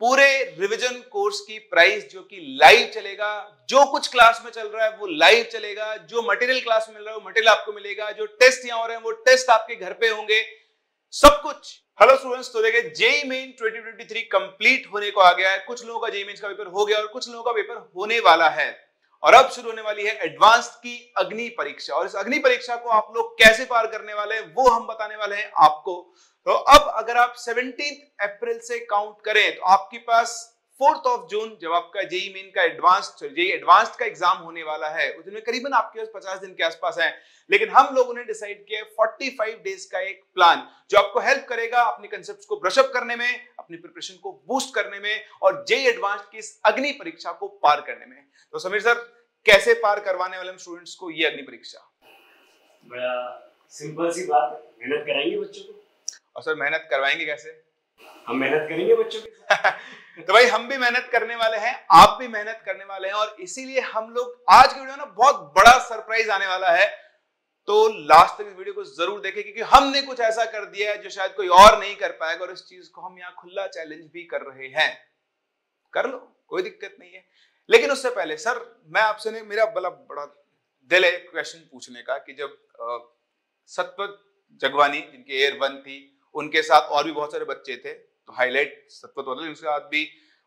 पूरे revision course की price जो कि लाइव चलेगा, जो कुछ क्लास में चल रहा है वो लाइव चलेगा, जो मटेरियल क्लास में मिल रहा है वो मटेरियल आपको मिलेगा, जो टेस्ट यहां हो रहे हैं वो टेस्ट आपके घर पे होंगे, सब कुछ। हेलो स्टूडेंट्स, तो देखिए जेईई मेन 2023 कंप्लीट होने को आ गया है। कुछ लोगों का जेईई मेंस का पेपर हो गया और कुछ लोगों का पेपर होने वाला है और अब शुरू होने वाली है एडवांस्ड की अग्नि परीक्षा। और इस अग्नि परीक्षा को आप लोग कैसे पार करने वाले हैं वो हम बताने वाले हैं आपको। तो अब अगर आप 17 अप्रैल से काउंट करें तो आपके पास 4 जून जब आपका जेईई मेन का एडवांस्ड का एग्जाम होने वाला है, उसमें करीबन आपके पास 50 दिन के आसपास है। लेकिन हम लोगों ने डिसाइड किया 45 डेज का एक प्लान जो आपको हेल्प करेगा अपने कंसेप्ट्स को ब्रश अप करने में, अपनी प्रिपरेशन को बूस्ट करने में और जेईई एडवांस्ड की इस अग्नि परीक्षा को पार करने में। तो समीर सर, कैसे पार करवाने वाले हम स्टूडेंट्स को ये अग्नि परीक्षा? बड़ा सिंपल सी बात है, मेहनत कराएंगे बच्चों को। और सर मेहनत करवाएंगे कैसे? हम मेहनत करेंगे बच्चों के साथ। तो भाई हम भी मेहनत करने वाले हैं, आप भी मेहनत करने वाले हैं और इसीलिए हम लोग आज की वीडियो में बहुत बड़ा सरप्राइज आने वाला है। तो लास्ट तक इस वीडियो को जरूर देखें क्योंकि हमने कुछ ऐसा कर दिया है जो शायद कोई और नहीं कर पाएगा और इस चीज को हम यहाँ खुला चैलेंज भी कर रहे हैं। कर लो, कोई दिक्कत नहीं है। लेकिन उससे पहले सर, मैं आपसे मेरा बड़ा दिल है क्वेश्चन पूछने का कि जब सतपथ जगवानी जिनकी एयर 1 थी, उनके साथ और भी बहुत सारे बच्चे थे, तो हाईलाइट सतपथ वाले,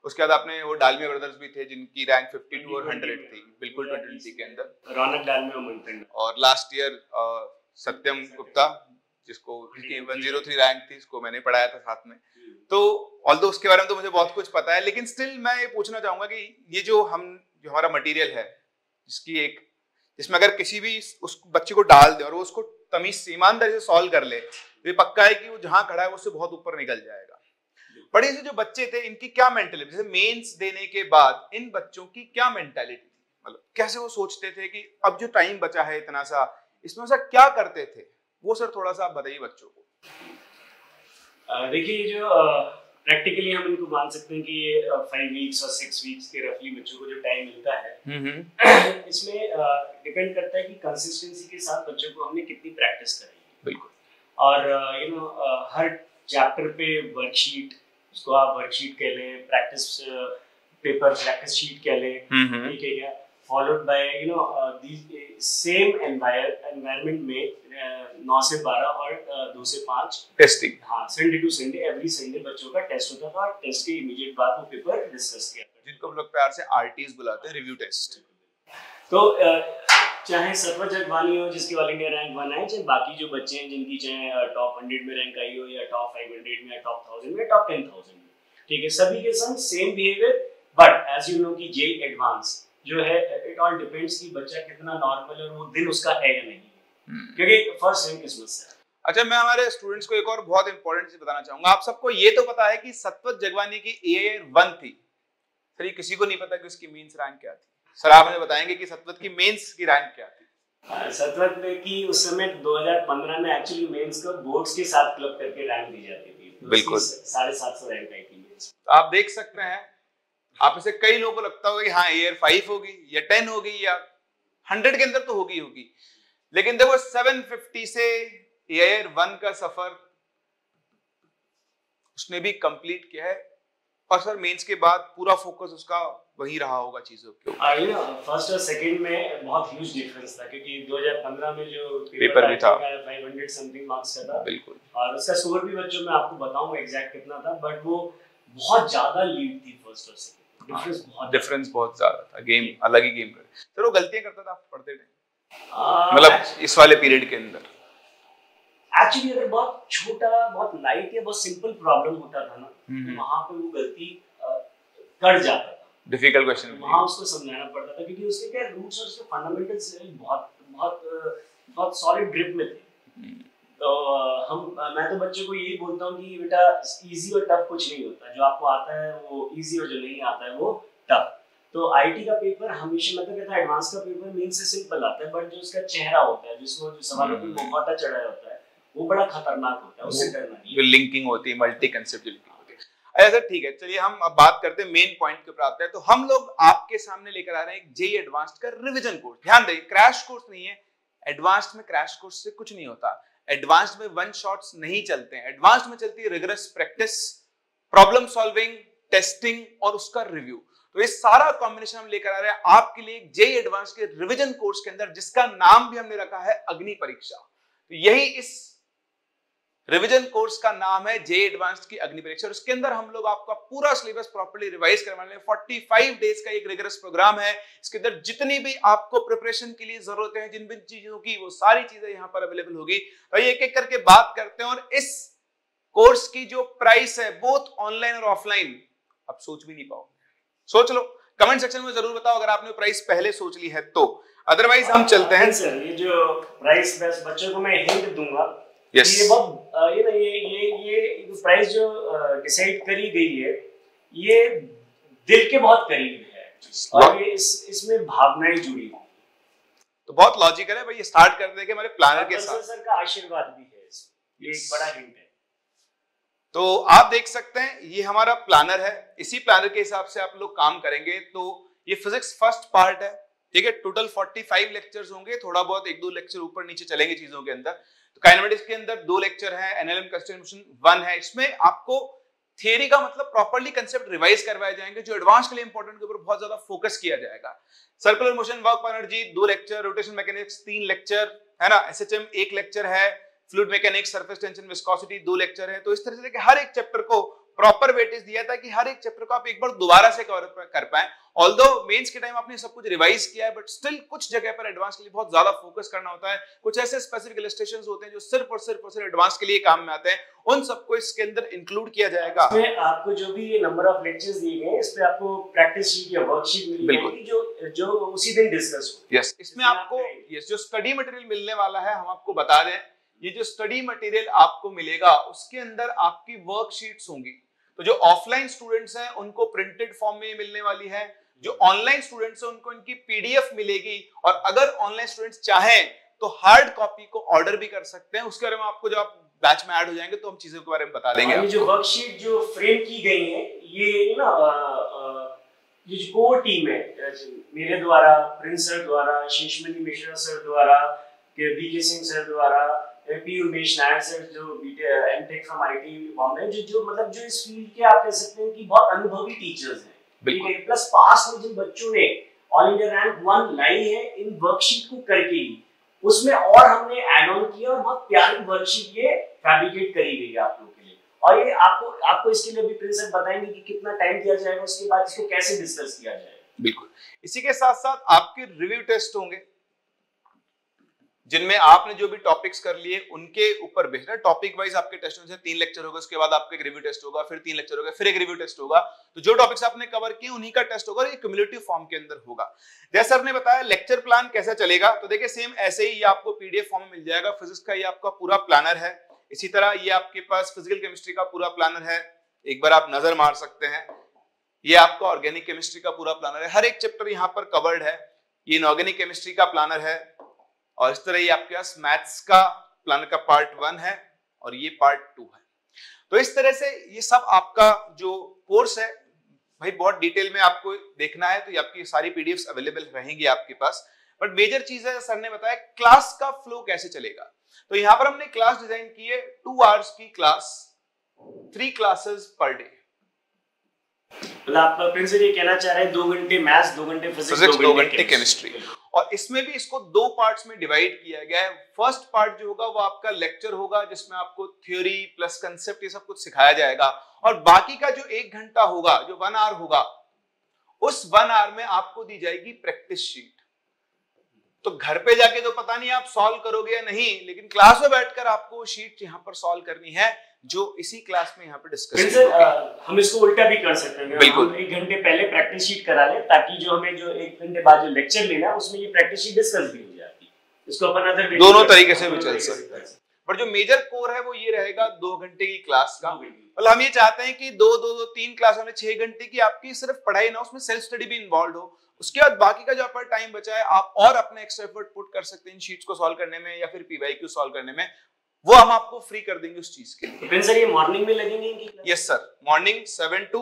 उसके बाद आपने वो डालमिया ब्रदर्स भी थे जिनकी रैंक 52 और 100 थी, बिल्कुल 2020 के अंदर। रौनक डालमिया और लास्ट ईयर सत्यम गुप्ता जिसको 103 रैंक थी, इसको मैंने पढ़ाया था साथ में। तो ऑल्दो उसके बारे में तो मुझे बहुत कुछ पता है, लेकिन स्टिल मैं ये पूछना चाहूंगा कि ये जो हमारा मटेरियल है जिसमें अगर किसी भी उस बच्चे को डाल दे और वो उसको तमीज से ईमानदारी से सॉल्व कर ले तो ये पक्का है कि वो जहां खड़ा है उससे बहुत ऊपर निकल जाएगा। बट ये जो बच्चे थे इनकी क्या मेंटालिटी, जैसे मेंस देने के बाद इन बच्चों की क्या मेंटालिटी थी, मतलब कैसे वो सोचते थे कि अब जो टाइम बचा है इतना सा, इसमें से क्या करते थे वो सर थोड़ा सा आप बताइए बच्चों को। देखिए जो प्रैक्टिकली हम इनको मान सकते हैं कि ये 5 वीक्स और 6 वीक्स के रफली बच्चों को जो टाइम मिलता है इसमें डिपेंड करता है कि कंसिस्टेंसी के साथ बच्चों को हमने कितनी प्रैक्टिस कराई है। बिल्कुल। और हर चैप्टर पे वर्कशीट, उसको आप वर्कशीट कह लें, प्रैक्टिस पेपर प्रैक्टिस शीट कह लें, ठीक है क्या, फॉलोड बाय सेम एनवायरनमेंट में 9 से 12 और 2 से 5 टेस्टिंग। हाँ, Sunday to Sunday every Sunday बच्चों का टेस्ट होता था और टेस्ट के इमीडिएट बाद वो पेपर डिस्कस किया था, जिनको हम लोग प्यार से आरटीज बुलाते हैं, रिव्यू टेस्ट। तो चाहे सतपथ जगवानी हो जिसकी ऑल इंडिया रैंक 1 है, चाहे बाकी जो बच्चे हैं जिनकी चाहे टॉप 100 में रैंक आई हो या टॉप 500 में या टॉप 1000 में, टॉप 10,000 में, ठीक है, सभी के संग same behaviour. But as you know कि जेईई एडवांस जो है, इट ऑल डिपेंड्स कि बच्चा कितना नॉर्मल और वो दिन उसका है या नहीं, क्योंकि फर्स्ट सेम किस्मत से। अच्छा, मैं हमारे स्टूडेंट्स को एक और बहुत इंपॉर्टेंट चीज बताना चाहूंगा। आप सबको ये तो पता है कि सतपथ जगवानी की एयर 1 थी, सर ये किसी को नहीं पता कि उसकी मेंस रैंक क्या थी। सर आप मुझे बताएंगे कि सतपथ की मेंस की रैंक क्या थी? सतपथ की उस समय 2015 में एक्चुअली मेंस को बोर्ड्स के साथ क्लब करके रैंक दी जाती थी, तो बिल्कुल 750 रैंक आई थी मेंस। तो आप देख सकते हैं, आप इसे कई लोगों को लगता होगा कि हाँ एयर 5 होगी या 10 होगी या 100 के अंदर तो होगी, लेकिन देखो 750 से एयर 1 का सफर उसने भी कंप्लीट किया है और सर मेंस के बाद पूरा फोकस उसका वही रहा होगा चीजों के ऊपर। फर्स्ट और सेकंड में बहुत ह्यूज डिफरेंस था क्योंकि 2015 में जो पेपर भी था 500 समथिंग मार्क्स का था, बिल्कुल, और उसका स्कोर भी बच्चों में आपको बताऊंगा एग्जैक्ट कितना था, बट वो बहुत ज्यादा लीड थी फर्स्ट और सेकंड, डिफरेंस बहुत ज्यादा था, गेम अलग ही गेम कर। सर वो गलतियां करता था आप पढ़ते थे, मतलब इस वाले पीरियड के अंदर? एक्चुअली अगर बहुत छोटा, बहुत लाइट या बहुत सिंपल प्रॉब्लम होता था ना, वहां पे वो गलती कर जाता था। डिफिकल्ट क्वेश्चन वहां उसको समझाना पड़ता था क्योंकि उसके क्या रूट्स और उसके फंडामेंटल्स बहुत बहुत बहुत सॉलिड ग्रिप में थे। तो मैं तो बच्चों को यही बोलता हूँ कि बेटा इजी और टफ कुछ नहीं होता, जो आपको आता है वो इजी और जो नहीं आता है वो टफ। तो आईटी का पेपर हमेशा, मैं तो कहता हूँ एडवांस का पेपर मेन से सिंपल आता है, बट जो उसका चेहरा होता है, जिसमें जो सवालों पे मुखौटा चढ़ाया होता है, वो बड़ा खतरनाक होता है, उससे डरना नहीं। जो लिंकिंग होती है, मल्टी कंसेप्ट लिंकिंग होती है। अच्छा ठीक है, चलिए हम अब बात करते हैं मेन पॉइंट के ऊपर आते हैं। तो हम लोग आपके सामने लेकर आ रहे हैं एक जेईई एडवांस्ड का रिवीजन कोर्स। ध्यान दें, क्रैश कोर्स नहीं है, एडवांस्ड में क्रैश कोर्स से कुछ नहीं होता। एडवांस्ड में वन शॉट्स नहीं चलते हैं, एडवांस्ड में चलती है rigorous practice, problem solving, testing और उसका रिव्यू। तो ये सारा कॉम्बिनेशन हम लेकर आ रहे हैं आपके लिए जेईई एडवांस के रिवीजन कोर्स के अंदर, जिसका नाम भी हमने रखा है अग्नि परीक्षा। तो यही इस रिवीजन कोर्स का नाम है जेईई एडवांस्ड की अग्नि परीक्षा। और उसके अंदर हम लोग आपका पूरा सिलेबस प्रॉपर्ली रिवाइज करवाने हैं। 45 डेज का एक रिगरस प्रोग्राम है। इसके अंदर जितनी भी आपको प्रिपरेशन के लिए जरूरत है, जिन भी चीजों की, वो सारी चीजें यहाँ पर अवेलेबल होगी। तो एक एक करके बात करते हैं। और इस कोर्स की जो प्राइस है बोथ ऑनलाइन और ऑफलाइन, आप सोच भी नहीं पाओगे। सोच लो, कमेंट सेक्शन में जरूर बताओ अगर आपने प्राइस पहले सोच ली है तो। अदरवाइज हम चलते हैं। सर ये जो प्राइस बस बच्चों को मैं हिंट दूंगा। yes. ये बहुत ये प्राइस जो डिसाइड करी गई है ये दिल के बहुत करीब है और ये इसमें भावनाएं जुड़ी हुई। तो बहुत लॉजिकल है भाई। ये स्टार्ट कर देंगे हमारे प्लानर के साथ। सर का आशीर्वाद भी है इसमें, ये एक बड़ा हिंट है। तो आप देख सकते हैं ये हमारा प्लानर है। इसी प्लानर के हिसाब से आप लोग काम करेंगे। तो ये फिजिक्स फर्स्ट पार्ट है, ठीक है। टोटल 45 लेक्चर्स होंगे, थोड़ा बहुत 1-2 लेक्चर ऊपर नीचे चलेंगे चीजों के अंदर। तो काइनेमेटिक्स के अंदर 2 लेक्चर है, एनएलएम कंस्ट्रक्शन 1 है। इसमें आपको थियरी का मतलब प्रॉपर्ली कंसेप्ट रिवाइज करवाए जाएंगे, जो एडवांस के लिए इंपॉर्टेंट के ऊपर बहुत ज्यादा फोकस किया जाएगा। Circular motion, work energy 2 lecture, rotation mechanics 3 lecture है ना, एसएचएम 1 लेक्चर है, fluid mechanics, surface tension, viscosity 2 lecture है। तो इस तरह से कि हर एक चैप्टर को प्रॉपर वेटेज दिया था कि हर एक चैप्टर को आप एक बार दोबारा से कवर कर पाए। ऑल्दो मेंस के टाइम आपने सब कुछ रिवाइज किया है, बट स्टिल कुछ जगह पर एडवांस के लिए बहुत ज्यादा फोकस करना होता है। कुछ ऐसे स्पेसिफिक इलस्ट्रेशंस होते हैं जो सिर्फ और सिर्फ एडवांस के लिए काम में आते हैं, उन सबको इसके अंदर इंक्लूड किया जाएगा। इसमें आपको जो भी ये नंबर ऑफ लेक्चर्स दिए गए हैं, इस पे आपको प्रैक्टिस शीट या वर्कशीट मिली जाएगी जो उसी दिन डिस्कस हो। यस, इसमें आपको जो स्टडी मटेरियल मिलने वाला है, हम आपको बता दें, ये जो स्टडी मटेरियल आपको मिलेगा उसके अंदर आपकी वर्कशीट्स होंगी। तो जो ऑफलाइन स्टूडेंट्स हैं उनको प्रिंटेड फॉर्म में मिलने वाली है, जो ऑनलाइन स्टूडेंट्स हैं उनको इनकी पीडीएफ मिलेगी। और अगर ऑनलाइन स्टूडेंट्स चाहें तो हार्ड कॉपी को ऑर्डर भी कर सकते हैं। उसके बारे में आपको जब आप बैच में ऐड हो जाएंगे तो हम चीजों के बारे में बता देंगे। ये जो वर्कशीट जो फ्रेम की गई है, ये ना ये जो कोर टीम है, मेरे द्वारा, प्रिंस सर द्वारा, शेषमणि मिश्रा सर द्वारा, बीके सिंह सर द्वारा, पी उमेश नायर सर जो एमटेक फ्रॉम आईटी बॉम्बे, जो मतलब जो इस फील्ड के आप कह सकते हैं कि बहुत अनुभवी टीचर्स हैं, ठीक है। प्लस पास में जिन बच्चों ने ऑल इंडिया रैंक 1 लाई है इन वर्कशीट को करके ही, उसमें और हमने ऐड ऑन किया और बहुत प्यारी वर्कशीट ये फैब्रिकेट करी गई है आप लोगों के लिए। और ये आपको इसके लिए भी प्रिंस सर बताएंगे कि कितना टाइम दिया जाएगा, उसके बाद इसको कैसे डिस्कस किया जाएगा। बिल्कुल। इसी के साथ साथ आपके रिव्यू टेस्ट होंगे, जिनमें आपने जो भी टॉपिक्स कर लिए उनके ऊपर बेस्ड है। टॉपिक वाइज आपके टेस्ट होंगे, 3 लेक्चर होगा, उसके बाद आपका एक रिव्यू टेस्ट होगा, फिर 3 लेक्चर होगा, फिर एक रिव्यू टेस्ट होगा। तो जो टॉपिक्स आपने कवर किए उन्हीं का टेस्ट होगा और ये क्यूमुलेटिव फॉर्म के अंदर होगा। जैसे आपने बताया लेक्चर प्लान कैसा चलेगा, तो देखिए सेम ऐसे ही ये आपको पीडीएफ फॉर्म में मिल जाएगा। फिजिक्स का ये आपका पूरा प्लानर है, इसी तरह ये आपके पास फिजिकल केमिस्ट्री का पूरा प्लानर है, एक बार आप नजर मार सकते हैं। ये आपका ऑर्गेनिक केमिस्ट्री का पूरा प्लानर है, हर एक चैप्टर यहाँ पर कवर्ड है। ये इनऑर्गेनिक केमिस्ट्री का प्लानर है और इस तरह ये आपके पास मैथ्स का प्लानर का पार्ट 1 है और ये पार्ट 2 है। तो इस तरह से ये सब आपका जो कोर्स है भाई बहुत डिटेल में आपको देखना है तो ये आपकी सारी पीडीएफ्स अवेलेबल रहेंगी आपके पास। बट मेजर चीज है, सर ने बताया क्लास का फ्लो कैसे चलेगा। तो यहाँ पर हमने क्लास डिजाइन की है 2 आवर्स की क्लास, 3 क्लासेस पर डे। मतलब आप प्रिंस ये कहना चाह रहे हैं 2 घंटे मैथ्स, 2 घंटे फिजिक्स, 2 घंटे केमिस्ट्री। और इसमें भी इसको 2 पार्ट्स में डिवाइड किया गया है। फर्स्ट पार्ट जो होगा वो आपका लेक्चर होगा, जिसमें आपको थ्योरी प्लस कंसेप्ट ये सब कुछ सिखाया जाएगा। और बाकी का जो 1 घंटा होगा, जो 1 आवर होगा, उस 1 आवर में आपको दी जाएगी प्रैक्टिस शीट। तो घर पे जाके तो पता नहीं आप सॉल्व करोगे या नहीं, लेकिन क्लास में बैठकर आपको शीट यहाँ पर सॉल्व करनी है, जो इसी क्लास में यहाँ पे डिस्कस करेंगे। हम इसको उल्टा भी कर सकते हैं, बिल्कुल। 1 घंटे पहले प्रैक्टिस शीट करा लें, ताकि जो हमें जो 1 घंटे बाद जो लेक्चर लेना है उसमें ये प्रैक्टिस शीट डिस्कस भी हो जाती है। इसको अपन अदर दोनों तरीके से भी चल सकता है। पर जो मेजर कोर है वो ये रहेगा 2 घंटे की क्लास का। मतलब हम ये चाहते हैं कि 2-3 क्लास में 6 घंटे की आपकी सिर्फ पढ़ाई ना, उसमें सेल्फ स्टडी भी इन्वॉल्व हो। उसके बाद बाकी का जो आपका टाइम बचा है आप और अपने एक्स्ट्रा एफर्ट पुट कर सकते हैं इन शीट्स को सॉल्व करने में या फिर पीवाईक्यू सॉल्व करने में, वो हम आपको फ्री कर देंगे उस चीज के लिए। तो सर ये मॉर्निंग में लगेंगे इनकी class? Yes sir, morning 7 to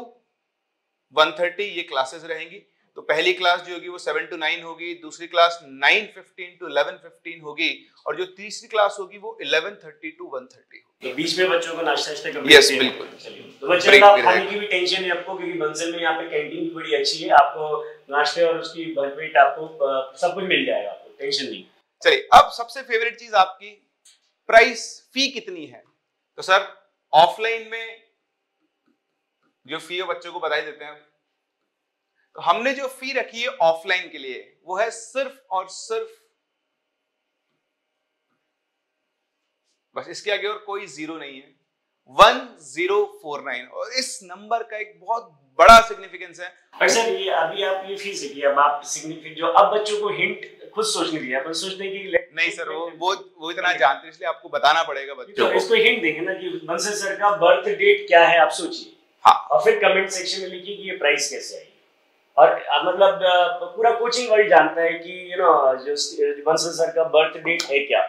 1:30 ये क्लासेस रहेंगी। तो पहली क्लास जो होगी वो 7 to 9 होगी, दूसरी क्लास 9:15 to 11:15 होगी और जो तीसरी क्लास होगी वो 11:30 to 1:30 होगी। तो बीच में बच्चों को नाश्ता करके यस बिल्कुल। तो बच्चों का खाने की भी टेंशन है आपको, क्योंकि बंसल में यहाँ पे कैंटीन भी बड़ी अच्छी है, आपको नाश्ते और उसकी भरपेट आपको सब कुछ मिल जाएगा, आपको टेंशन नहीं। चलिए अब सबसे फेवरेट चीज आपकी प्राइस, फी कितनी है? तो सर ऑफलाइन में जो फी है बच्चों को बता ही देते हैं। तो हमने जो फी रखी है ऑफलाइन के लिए वो है सिर्फ और सिर्फ, बस इसके आगे और कोई जीरो नहीं है, 1049। और इस नंबर का एक बहुत बड़ा सिग्निफिकेंस है। पर सर ये अभी आप ये फीस है कि अब आप सिग्निफिकेंट जो अब बच्चों को हिंट खुद सोचने दिया, अपन सोचते हैं कि नहीं सर वो इतना जानते हैं, इसलिए आपको बताना पड़ेगा बच्चों को। इसको हिंट देंगे ना कि बंसल सर का बर्थ डेट क्या है, आप सोचिए। हाँ। और फिर कमेंट सेक्शन में लिखिए कि ये प्राइस कैसे आई। और मतलब पूरा कोचिंग वर्ल्ड जानता है कि जो बंसल सर का बर्थ डेट है क्या,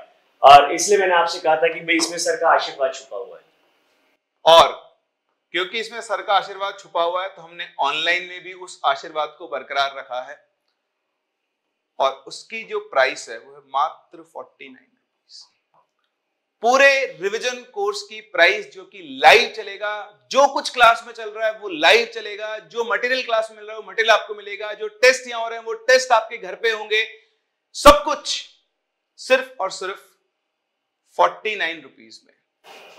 और इसलिए मैंने आपसे कहा था कि भाई इसमें सर का आशीर्वाद छुपा हुआ है। और क्योंकि इसमें सर का आशीर्वाद छुपा हुआ है तो हमने ऑनलाइन में भी उस आशीर्वाद को बरकरार रखा है और उसकी जो प्राइस है वो है मात्र 49 रुपीस। पूरे रिवीजन कोर्स की प्राइस जो कि लाइव चलेगा, जो कुछ क्लास में चल रहा है वो लाइव चलेगा, जो मटेरियल क्लास में मिल रहा है वो मटेरियल आपको मिलेगा, जो टेस्ट यहां हो रहे हैं वो टेस्ट आपके घर पे होंगे, सब कुछ सिर्फ और सिर्फ 49 रुपीस में।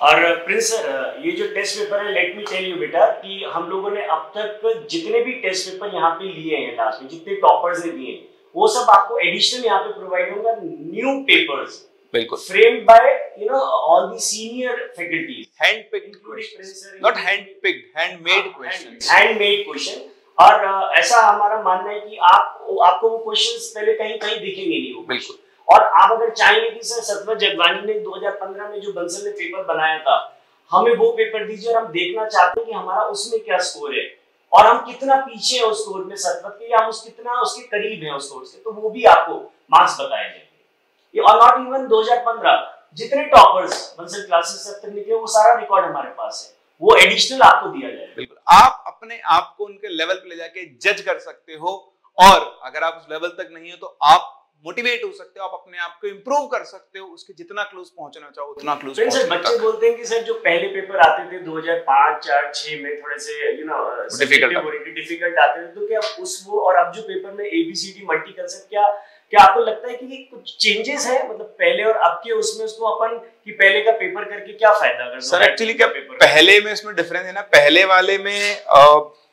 और प्रिंस सर ये जो टेस्ट पेपर है, लेट मी टेल यू बेटा कि हम लोगों ने अब तक जितने भी टेस्ट पेपर यहाँ पे लिए हैं लास्ट में, जितने टॉपर्स ने दिए वो सब आपको एडिशनल यहाँ पे प्रोवाइड होगा, न्यू पेपर्स बिल्कुल framed by all the senior faculties, handpicked questions, not handpicked, handmade questions, handmade question। और ऐसा हमारा मानना है कि आपको वो क्वेश्चंस पहले कहीं दिखेंगे नहीं वो। बिल्कुल। और आप अगर चाहेंगे कि सर सतवत जगवानी ने 2015 में जो बंसल ने पेपर बनाया था, हमें वो पेपर दीजिए और हम देखना चाहते हैं कि हमारा उसमें क्या स्कोर है और हम कितना पीछे हैं उस स्कोर में सतवत के, या हम कितना उसके करीब हैं उस स्कोर से, तो वो भी आपको मार्क्स बताए जाएंगे। और नॉट इवन 2015 जितने टॉपर्स बंसल क्लासेस से अब तक निकले वो सारा रिकॉर्ड हमारे पास है, वो एडिशनल आपको दिया जाएगा। बिल्कुल, आप अपने आप को उनके लेवल पे ले जाके जज कर सकते हो और अगर आप उस लेवल तक नहीं हो तो आप मोटिवेट हो सकते हो, आप अपने आप को इंप्रूव कर सकते हो, उसके जितना क्लोज पहुंचना चाहो उतना क्लोज पहुंचने तक। बच्चे बोलते हैं कि सर जो पहले पेपर आते थे 2005, 4, 6 में थोड़े से डिफिकल्ट आते थे, तो क्या उस वो और अब जो पेपर में ABCD मल्टी कंसेप्ट, क्या आपको लगता है कि कुछ चेंजेस है, मतलब पहले और अब के उसमें उसको अपन कि पहले का पेपर करके क्या फायदा? अगर सर एक्चुअली क्या पहले में इसमें डिफरेंस है ना, पहले वाले में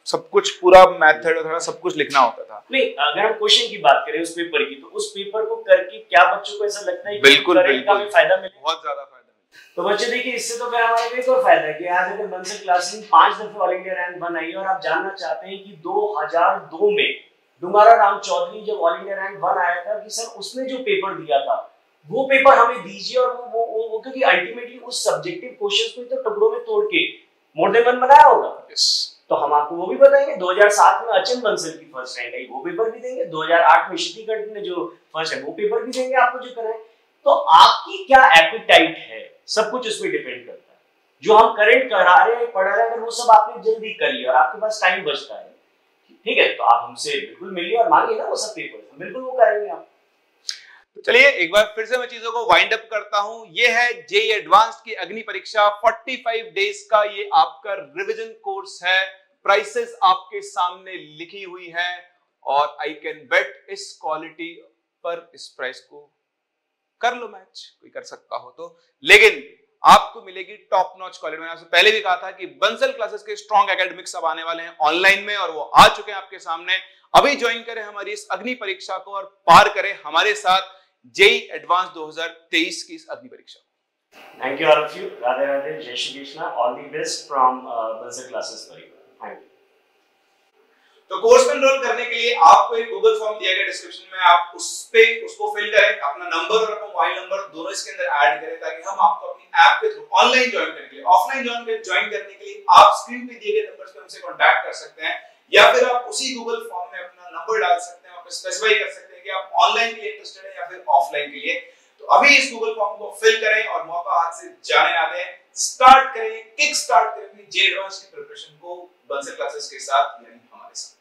सब कुछ पूरा मेथड थोड़ा सब कुछ लिखना होता था। नहीं, अगर हम क्वेश्चन की बात करें उस पेपर की, तो उस पेपर को करके क्या बच्चों को ऐसा लगता है कि बिल्कुल फायदा मिले? बहुत ज्यादा फायदा मिले। तो बच्चे देखिए इससे तो फिर हमारे को एक और फायदा है कि आज अगर बंसल क्लासेस में 5 दफे ऑल इंडिया रैंक 1 आई और आप जानना चाहते हैं कि 2002 में डुंगारा राम चौधरी जब ऑल इंडिया रैंक 1 आया था कि सर उसने जो पेपर दिया था वो पेपर हमें दीजिए, और वो क्योंकि अल्टीमेटली उस सब्जेक्टिव क्वेश्चंस को तो टुकड़ों में तोड़ के मोर देन 1 बनाया होगा। तो हम आपको वो भी बताएंगे। 2007 में अचन बंसल की फर्स्ट रैंक आई, वो पेपर भी देंगे। 2008 में श्रीकंठ ने जो फर्स्ट है वो पेपर भी देंगे आपको जो कराएं। तो आपकी क्या एपिटाइट है, सब कुछ उसमें डिपेंड करता है। जो हम करंट करा रहे हैं, पढ़ा रहे हैं, अगर वो सब आपने जल्दी करिए और आपके पास टाइम बचता है, ठीक है, तो आप हमसे बिल्कुल मिलिए और मांगिए ना वो सब पेपर, हम बिल्कुल वो करेंगे आप। तो चलिए एक बार फिर से मैं चीजों को वाइंड अप करता हूं। ये है जेईई एडवांस्ड की अग्नि परीक्षा 45 डेज का, ये आपका रिवीजन कोर्स है। प्राइसेस आपके सामने लिखी हुई है और आई कैन बेट इस क्वालिटी पर इस प्राइस को कर लो मैच, कोई कर सकता हो तो, लेकिन आपको मिलेगी टॉप नॉच क्वालिटी। मैंने आपसे पहले भी कहा था कि बंसल क्लासेस के स्ट्रॉन्ग एकेडमिक्स अब आने वाले हैं ऑनलाइन में और वो आ चुके हैं आपके सामने। अभी ज्वाइन करें हमारी इस अग्नि परीक्षा को और पार करें हमारे साथ जेईई एडवांस 2023 की इस अग्नि परीक्षा। Thank you all of you. Radhe Radhe, जय Shri Krishna, all the best from Bansal classes परिवार। Thank you. तो कोर्स में एनरोल करने के लिए आपको एक गूगल फॉर्म दिया गया डिस्क्रिप्शन में, आप उसको फिल करें, अपना नंबर और अपना मोबाइल नंबर दोनों इसके अंदर ऐड करें ताकि हम आपको अपनी ऐप के थ्रू ऑनलाइन ज्वाइन करने के लिए, ऑफलाइन ज्वाइन करने के लिए आप स्क्रीन पे दिए गए नंबर्स पे हमसे कांटेक्ट कर सकते हैं, या फिर आप उसी गूगल फॉर्म में अपना नंबर डाल सकते हैं, आप स्पेसिफाई कर सकते हैं कि आप ऑनलाइन के लिए इंटरेस्टेड हैं या फिर ऑफलाइन के लिए। तो अभी इस गूगल फॉर्म को फिल करें और मौका हाथ से जाने ना दें, स्टार्ट करें, किक स्टार्ट करें अपनी जेईई एडवांस की प्रिपरेशन को बंसल क्लासेस के साथ, यानी हमारे साथ।